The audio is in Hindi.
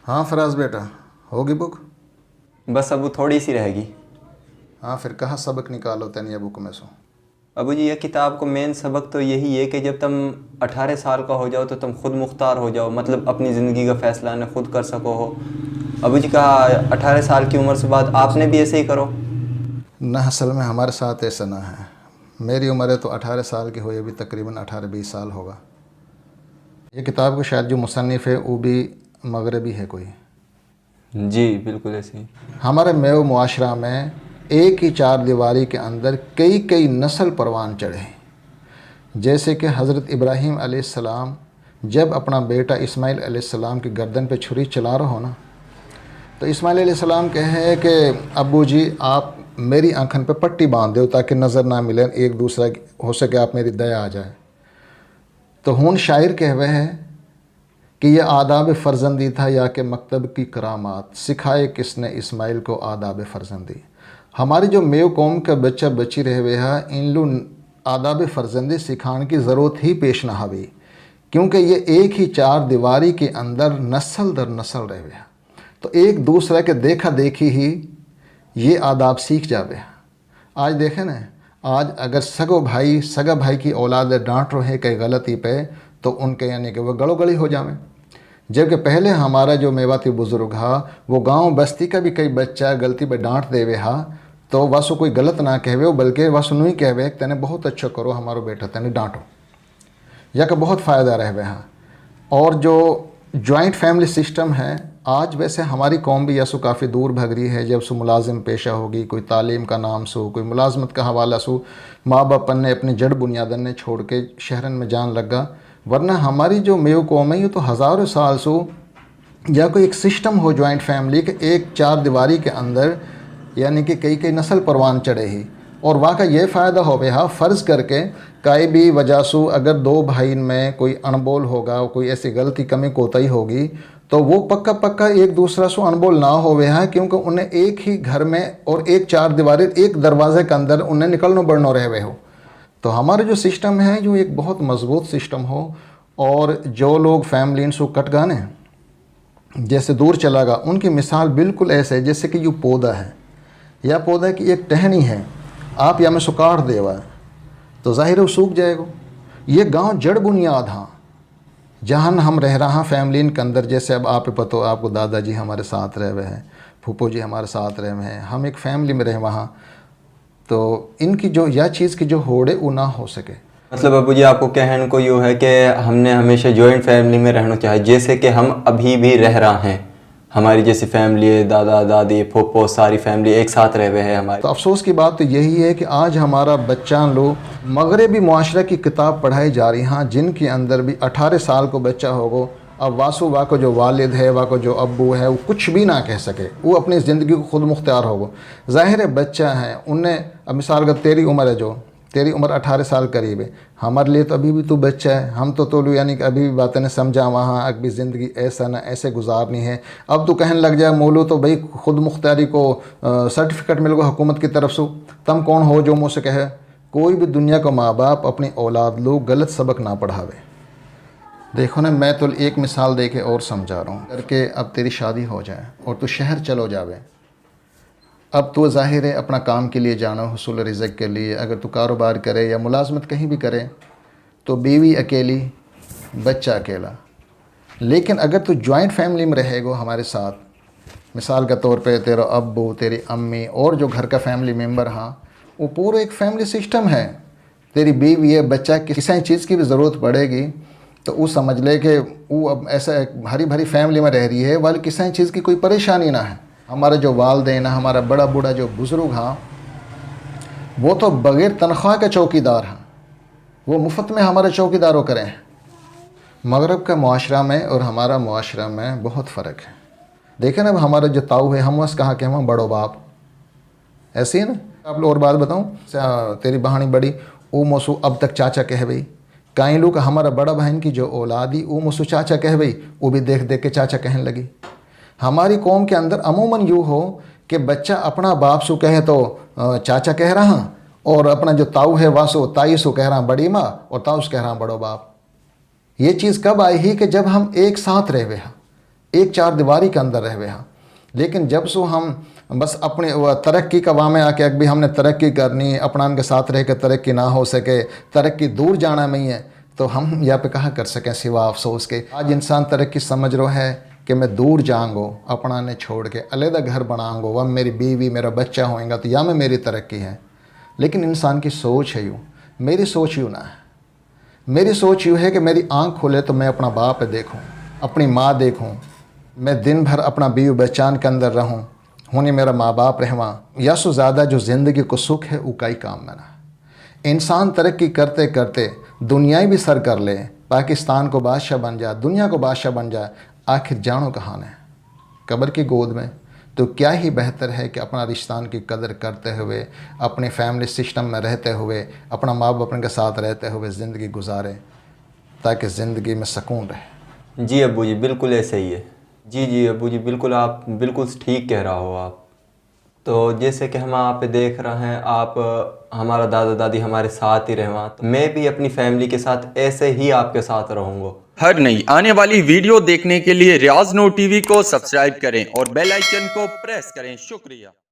हाँ फराज बेटा, होगी बुक? बस अब वो थोड़ी सी रहेगी। हाँ फिर कहाँ सबक निकालो तनी बुक में सो। अबू जी, यह किताब को मेन सबक तो यही है कि जब तुम 18 साल का हो जाओ तो तुम खुद मुख्तार हो जाओ, मतलब अपनी ज़िंदगी का फ़ैसला न खुद कर सको हो। अबू जी कहा 18 साल की उम्र से बाद आपने भी ऐसे ही करो। ना असल में हमारे साथ ऐसा ना है। मेरी उम्र है तो 18 साल की हुई, अभी तकरीबन 18-20 साल होगा। ये किताब को शायद जो मुसन्निफ़ है वो भी मगरबी है कोई। जी बिल्कुल ऐसे ही। हमारे मेव मुआशरा में एक ही चार दीवारी के अंदर कई कई नस्ल परवान चढ़े। जैसे कि हज़रत इब्राहीम अलैहिस्सलाम जब अपना बेटा इस्माइल अलैहिस्सलाम की गर्दन पे छुरी चला रहा हो ना, तो इस्माइल अलैहिस्सलाम कहे कि अब्बू जी आप मेरी आँखन पे पट्टी बांध दो ताकि नज़र ना मिले, एक दूसरा हो सके आप मेरी दया आ जाए। तो हून शायर कहवे है कि यह आदाब फ़र्जंदी था या कि मकतब की करामात, सिखाए किसने इस्माइल को आदाब फ़र्जंदी। हमारी जो मेव कौम का बच्चा बची रहे हुए है, इन लो आदाब फ़र्जंदी सिखाने की ज़रूरत ही पेश ना हवी, क्योंकि ये एक ही चार दीवारी के अंदर नस्ल दर नस्ल रहे हुए हैं, तो एक दूसरे के देखा देखी ही ये आदाब सीख जावे। आज देखें ना, आज अगर सगा भाई की औलाद डांट रहे कई गलती पे, तो उनके यानी कि वह गलो गली हो जावे। जबकि पहले हमारा जो मेवाती बुज़ुर्ग हा, वो गांव बस्ती का भी कई बच्चा गलती पे डांट देवे हा, तो वासु कोई गलत ना कहवे हो, बल्कि वासु नहीं कहवे तेने बहुत अच्छा करो हमारो बेटा, तेने डांटो, या का बहुत फ़ायदा रहे हाँ। और जो जॉइंट फैमिली सिस्टम है, आज वैसे हमारी कौम भी यसु काफ़ी दूर भग रही है। जब सु मुलाजिम पेशा होगी, कोई तालीम का नाम सो, कोई मुलाजमत का हवाला सो, माँ बाप ने अपनी जड़ बुनियादन ने छोड़ के शहरन में जान लगा। वरना हमारी जो मेव कौम है ये तो हज़ारों साल सो या कोई एक सिस्टम हो जॉइंट फैमिली के एक चार दीवारी के अंदर, यानी कि कई कई नस्ल परवान चढ़े ही। और वहाँ का ये फ़ायदा हो गया, फ़र्ज़ करके काई भी वजह से अगर दो भाई में कोई अनबोल होगा, कोई ऐसी गलती कमी कोताही होगी, तो वो पक्का पक्का एक दूसरा से अनबोल ना हो गया, क्योंकि उन्हें एक ही घर में और एक चार दीवारी एक दरवाजे के अंदर उन्हें निकलना बढ़ना रहे हुए हो। तो हमारा जो सिस्टम है जो एक बहुत मजबूत सिस्टम हो। और जो लोग फैमिली से कट गाने जैसे दूर चला गा, उनकी मिसाल बिल्कुल ऐसे है जैसे कि ये पौधा है, या पौधा की एक टहनी है, आप या में सुकाड़ देवा तो ज़ाहिर है वो सूख जाएगा। ये गांव जड़ बुनियाद हाँ जहाँ हम रह रहा फैमिली के अंदर। जैसे अब आप पता हो, आपको दादाजी हमारे साथ रहे हुए हैं, फूफो जी हमारे साथ रहे हुए हैं, हम एक फैमिली में रहे वहाँ, तो इनकी जो यह चीज़ की जो होड़ है वो ना हो सके। मतलब अबू जी आपको कहने को यूँ है कि हमने हमेशा जॉइंट फैमिली में रहना चाहिए, जैसे कि हम अभी भी रह रहे हैं। हमारी जैसी फैमिली है, दादा दादी फूफो सारी फैमिली एक साथ रह हुए हैं हमारे। तो अफसोस की बात तो यही है कि आज हमारा बच्चा लोग मगरबी मुआशरा की किताब पढ़ाई जा रही हैं, जिनके अंदर भी 18 साल को बच्चा होगो, अब वाह को जो वालिद है, वाह को जो अब्बू है, वो कुछ भी ना कह सके, वो अपनी ज़िंदगी को खुद मुख्तियार होगो। ज़ाहिर है बच्चा है, उनने अब मिसाल का तेरी उम्र है, जो तेरी उम्र 18 साल करीब है, हमारे लिए तो अभी भी तू बच्चा है। हम तो यानी कि अभी भी बातें नहीं समझा वहाँ, अभी ज़िंदगी ऐसा ना ऐसे गुजारनी है। अब तो कहने लग जाए मोलू तो भाई खुद मुख्तारी को सर्टिफिकेट मिल गया हुकूमत की तरफ से, तम कौन हो जो मुझसे कहे। कोई भी दुनिया का माँ बाप अपनी औलाद लोग गलत सबक ना पढ़ावे। देखो ना, मैं तो एक मिसाल दे के और समझा रहा हूँ करके, अब तेरी शादी हो जाए और तू शहर चलो जावे, अब तो ज़ाहिर है अपना काम के लिए जाना, हुसूल रिज़्क़ के लिए। अगर तू कारोबार करे या मुलाजमत कहीं भी करे, तो बीवी अकेली, बच्चा अकेला। लेकिन अगर तू जॉइंट फैमिली में रहेगा हमारे साथ, मिसाल के तौर पे तेरा अब्बू, तेरी अम्मी और जो घर का फैमिली मेम्बर, हाँ वो पूरा एक फैमिली सिस्टम है। तेरी बीवी है, बच्चा, किसी चीज़ की भी ज़रूरत पड़ेगी तो वो समझ ले कि वो अब ऐसा हरी भरी फैमिली में रह रही है, वाली किसी चीज़ की कोई परेशानी ना है। हमारा जो वालदेन, हमारा बड़ा बूढ़ा जो बुज़ुर्ग हाँ, वो तो बग़ैर तनख्वाह के चौकीदार हैं, वो मुफ्त में हमारे चौकीदारों करें। मगरब का मुआशरा में और हमारा मुआशरा में बहुत फ़र्क है। देखें ना, हमारा जो ताऊ है, हम बस कहा कि हम बड़ो बाप, ऐसे ही ना। आप और बात बताऊँ, तेरी बहानी बड़ी वो मोसू अब तक चाचा कह भाई, कई लोग हमारा बड़ा बहन की जो औलादी वो मोसू चाचा कह भाई, वो भी देख देख के चाचा कहने लगी। हमारी कौम के अंदर अमूमन यूँ हो कि बच्चा अपना बाप सु कहे तो चाचा कह रहा, और अपना जो ताऊ है वासो ताई सु कह रहा बड़ी माँ, और ताऊ से कह रहा बड़ो बाप। ये चीज़ कब आई ही कि जब हम एक साथ रहे हुए हैं, एक चार दीवारी के अंदर रहे हुए हाँ। लेकिन जब सो हम बस अपने तरक्की का वामे आके अभी हमने तरक्की करनी, अपना के साथ रह के तरक्की ना हो सके, तरक्की दूर जाना नहीं है, तो हम यहाँ पे कहाँ कर सकें सिवा अफसोस के। आज इंसान तरक्की समझ रहा है कि मैं दूर जाऊँगो, अपना ने छोड़ के अलहदा घर बनाऊँगो, वह मेरी बीवी मेरा बच्चा होएगा तो या में मेरी तरक्की है। लेकिन इंसान की सोच है यूँ, मेरी सोच यूँ ना है। मेरी सोच यूँ है कि मेरी आँख खुले तो मैं अपना बाप देखूँ, अपनी माँ देखूँ, मैं दिन भर अपना बीवी बच्चान के अंदर रहूँ, होने मेरा माँ बाप रहवा, या सो ज़्यादा जो ज़िंदगी को सुख है वो कई काम में ना। इंसान तरक्की करते करते दुनिया भी सर कर ले, पाकिस्तान को बादशाह बन जाए, दुनिया को बादशाह बन जाए, आखिर जानो कहाँ है? कब्र की गोद में। तो क्या ही बेहतर है कि अपना रिश्तान की कदर करते हुए, अपने फैमिली सिस्टम में रहते हुए, अपना माँ बाप के साथ रहते हुए ज़िंदगी गुजारे, ताकि ज़िंदगी में सुकून रहे। जी अब्बू जी, बिल्कुल ऐसे ही है। जी अब्बू जी, बिल्कुल आप बिल्कुल ठीक कह रहा हो आप। तो जैसे कि हम आप देख रहे हैं, आप हमारा दादा दादी हमारे साथ ही रहे, तो मैं भी अपनी फैमिली के साथ ऐसे ही आपके साथ रहूँगा। हर नई आने वाली वीडियो देखने के लिए रियाज नूर टीवी को सब्सक्राइब करें और बेल आइकन को प्रेस करें। शुक्रिया।